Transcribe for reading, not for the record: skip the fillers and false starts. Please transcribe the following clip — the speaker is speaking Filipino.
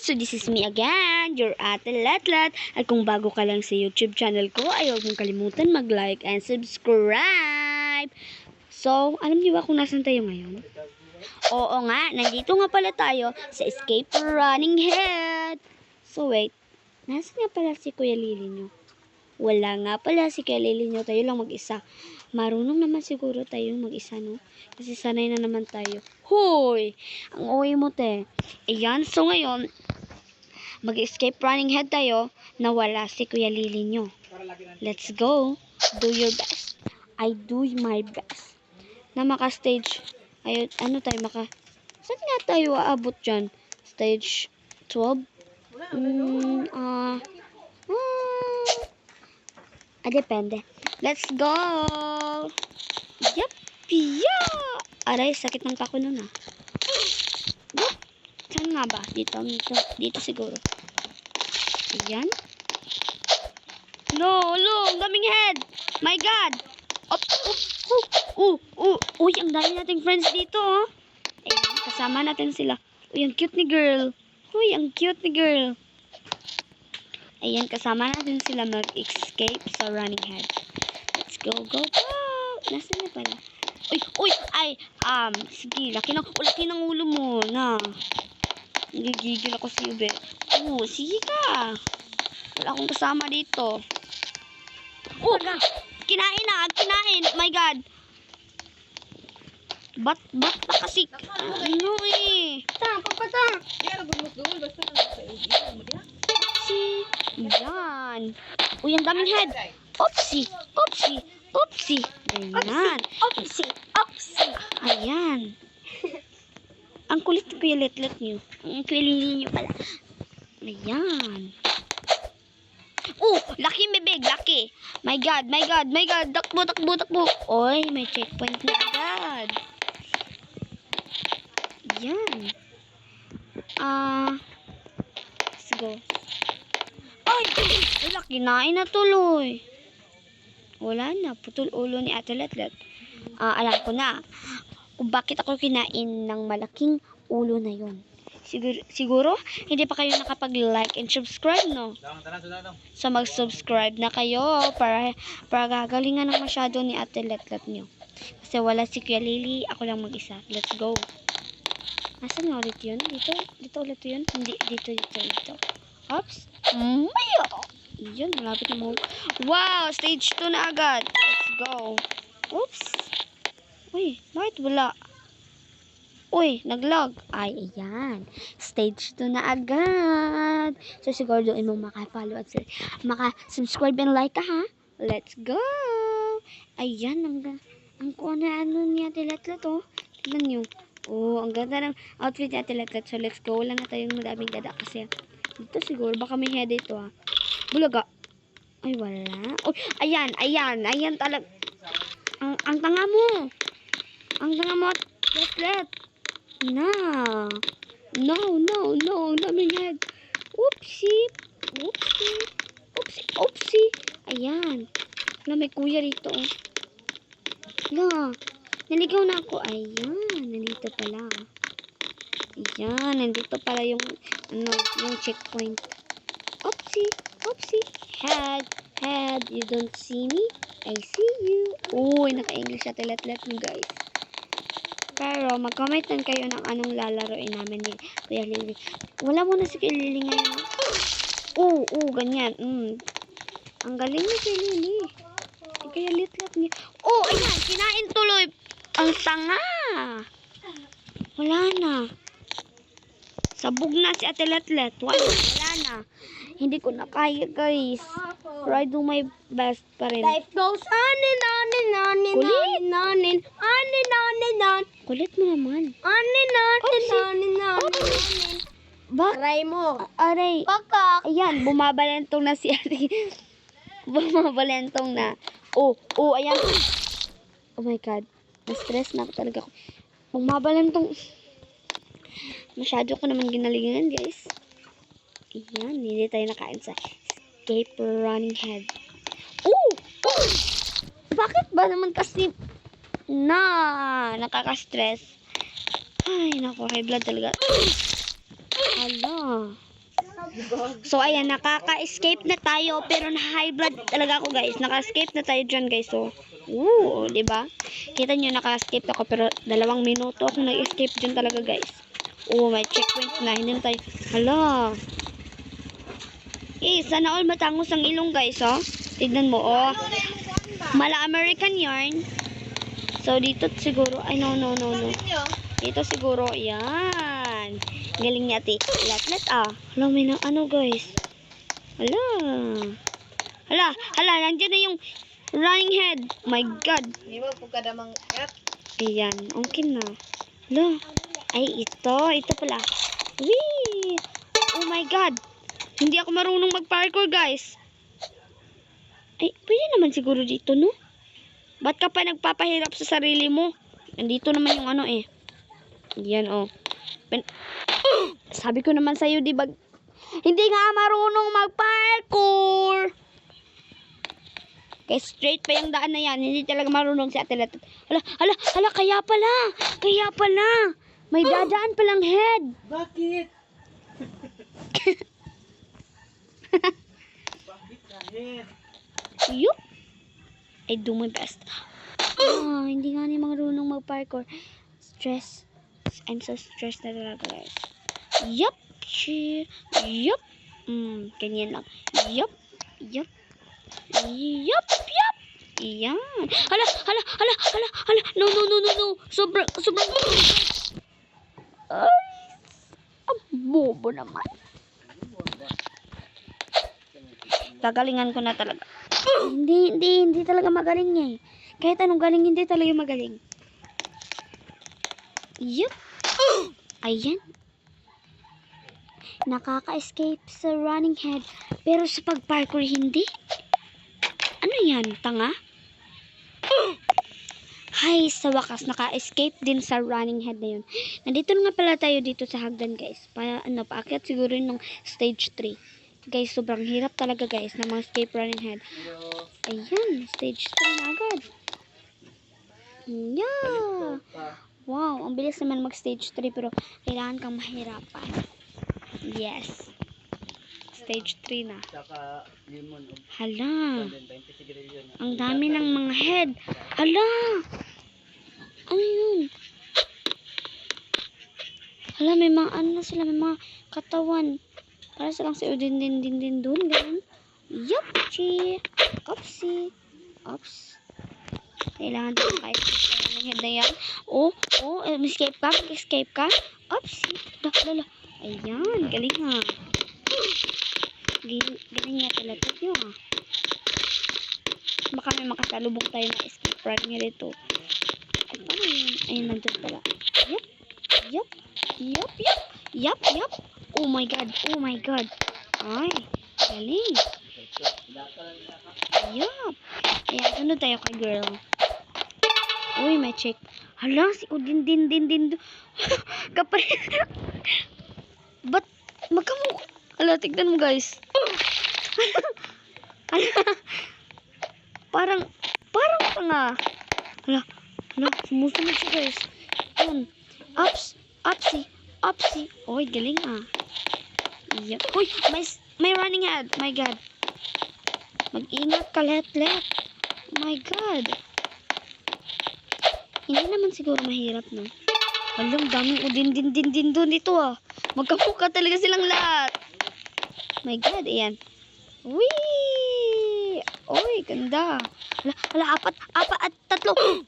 So this is me again, your Ate Letlet. At kung bago ka lang sa YouTube channel ko, ay huwag mong kalimutan mag-like and subscribe. So, alam niyo ba kung nasan tayo ngayon? Oo nga, nandito nga pala tayo sa Escape Running Head. So wait, nasan nga pala si Kuya Lili nyo? Wala nga pala si Kuya Lili nyo, tayo lang mag-isa. Marunong naman siguro tayong mag-isa, no? Kasi sanay na naman tayo. Hoy! Ang uwi mo, te. Ayan, so ngayon, mag-escape running head tayo na wala si Kuya Lili nyo. Let's go. Do your best. I do my best. Na maka-stage. Ay, ano tayo saan nga tayo aabot dyan? Stage 12? Depende. Let's go! Yup! Yeah! Aray, sakit ng pako nun ah. Yup! Saan nga ba? Dito siguro. Ayan. No, ang daming head! My God! Uy, ang dami nating friends dito oh. Ayan, kasama natin sila. Uy, ang cute ni girl. Uy, ang cute ni girl. Ayan, kasama natin sila mag-escape sa running head. Let's go. Nasaan na pala? Uy, sige, laki ng ulo mo, na. Nagigigil ako sa'yo, be. Sige ka. Wala akong kasama dito. Kinain. My God. Ba't na kasi? Ano eh? Papata. Yan, gumugol. Basta lang sa iyo. Yan. Uy, ang daming head. Oopsie. Ayan. Oopsie. Ayan. Ang kulit ko yung letlet nyo. Ang kulit nyo pala. Ayan. Laki bibig. Laki. My God. Takbo. Oy, may checkpoint na agad. Ayan. Let's go. Wala, kinain na tuloy. Wala na, putol ulo ni Ate Letlet. Alam ko na kung bakit ako kinain ng malaking ulo na yon. Siguro hindi pa kayo nakapag-like and subscribe, no? So mag-subscribe na kayo para gagalingan ng masyado ni Ate Letlet nyo. Kasi wala si Kuya Lili, ako lang mag-isa. Let's go. Nasaan nga ulit yun? Dito ulit yun? Hindi, dito. Oops. Mayo! Yun, malapit na mo. Wow! Stage 2 na agad. Let's go. Oops. Uy, bakit wala? Uy, naglag. Ay, ayan. Stage 2 na agad. So, siguro doon mo maka-follow at maka-subscribe and like ka, ha? Let's go! Ayan, ang ano niya, Letlet, oh. Tignan nyo. Ang ganda ng outfit niya, Letlet. So, let's go. Wala na tayong madaming dada kasi dito siguro, baka may head ito ah. Bulaga. Ay, wala. Ayan talaga. Ang tanga mo. Letlet. No. Ang daming head. Oopsie. Ayan. Wala, may kuya rito oh. Naligaw na ako. Ayan. Nandito pala. Ayan. Nandito pala yung checkpoint. Oopsie. Head. You don't see me? I see you. Uy, naka-English siya. Letlet mo, guys. Pero, mag-comment lang kayo ng anong lalaroin namin ni Kuya Lili. Wala muna si Kuya Lili ngayon. Ganyan. Ang galing ni Kuya Lili. Kaya Letlet niya. Ayan. Kinain tuloy. Ang tanga. Wala na. Sabog na si Ate Letlet. Wala na. Hindi ko na kaya, guys. Pero I do my best pa rin. Life goes on and on and on and on and on. Kulit mo naman. On and on. Aray mo. Aray. Pakak. Ayan, bumabalentong na si Ate. Bumabalentong na. Ayan. Oh my God. Na-stress na talaga ako. Bumabalentong. Masyado ko naman ginalingan, guys. Ayan, hindi tayo nakain sa escape running head. Bakit ba naman kasi nakaka-stress? Ay, naku, high blood talaga. Hala. So, ayan, nakaka-escape na tayo. Pero na-high blood talaga ako, guys. Naka-escape na tayo dyan, guys. So, diba? Kita nyo, naka-escape ako. Pero 2 minuto akong nag-escape dyan talaga, guys. May checkpoint na. Hindi na tayo. Hala. Sana all matangos ang ilong, guys, oh. Tignan mo, oh. Mala American yarn. So, dito siguro. Ay, no. Dito siguro. Ayan. Galing niya, ate. Lat, Hala, may na, guys. Hala, nandiyan na yung running head. My God. Di ba po kada mang Ayan, okay na. Hala. Ay, ito pala. Wee! Oh my God. Hindi ako marunong mag-parkour, guys. Ay, pwede naman siguro dito, no? Ba't ka pa nagpapahirap sa sarili mo? Nandito naman yung Yan, oh. Sabi ko naman sa'yo, di ba? Hindi nga marunong mag-parkour. Kaya straight pa yung daan na yan. Hindi talaga marunong si Ate Lat. Hala, kaya pala. May dadaan palang head. Bakit? Bakit? Yup. I do my best. Hindi nga ni marunong mag-parkour. Stress. I'm so stressed na talaga, guys. Yup. Yup. Ganyan lang. Yup. Iyan. Hala. No. Sobrang. Ay. Ang bobo naman. Gagalingan ko na talaga. Hindi talaga magaling eh. Kahit anong galing, hindi talaga magaling. Yup. Ayan. Nakaka-escape sa running head. Pero sa pag-parkour, hindi. Ano yan? Tanga? Hay, sa wakas, naka-escape din sa running head na yun. Nandito na nga pala tayo dito sa hagdan, guys. Paakyat siguro yun ng stage 3. Guys, sobrang hirap talaga, guys, na mga escape running head. Ayan, stage 3 na agad. Yeah. Wow, ang bilis naman mag-stage 3 pero kailangan kang mahirapan. Yes. Stage 3 na. Hala. Ang dami ng mga head. Hala. Ano yun? Hala, may mga sila, may mga katawan. Para silang si Udin din dun. Ganun. Yup. Ops. Kailangan din kahit yung head na yan. Escape ka. Oopsie. Lala. Ayan, galing ha. Galing nga talaga yun ha. Baka may makasalubong tayo na escape running dito. Ay, paano yun? Ayun, nandun pala. Yup. Oh my God. Ay, galing. Yup. Ayan, sunod tayo kay girl. Uy, may check. Hala, si Udin din. Kapre. Ba't magkamukha? Hala, tignan mo, guys. Hala. Parang tanga. Hala, sumusunod siya, guys. Yun. Upsi. Uy, galing ah. Yep. Uy, may running head. My God. Mag-ingat ka, let. Oh my God. Hindi naman siguro mahirap, no? Alam, daming Udin din doon ito ah. Magkamukha talaga silang lahat. My God, ayan. Wee! Oy, ganda. Hala, 4 at 3.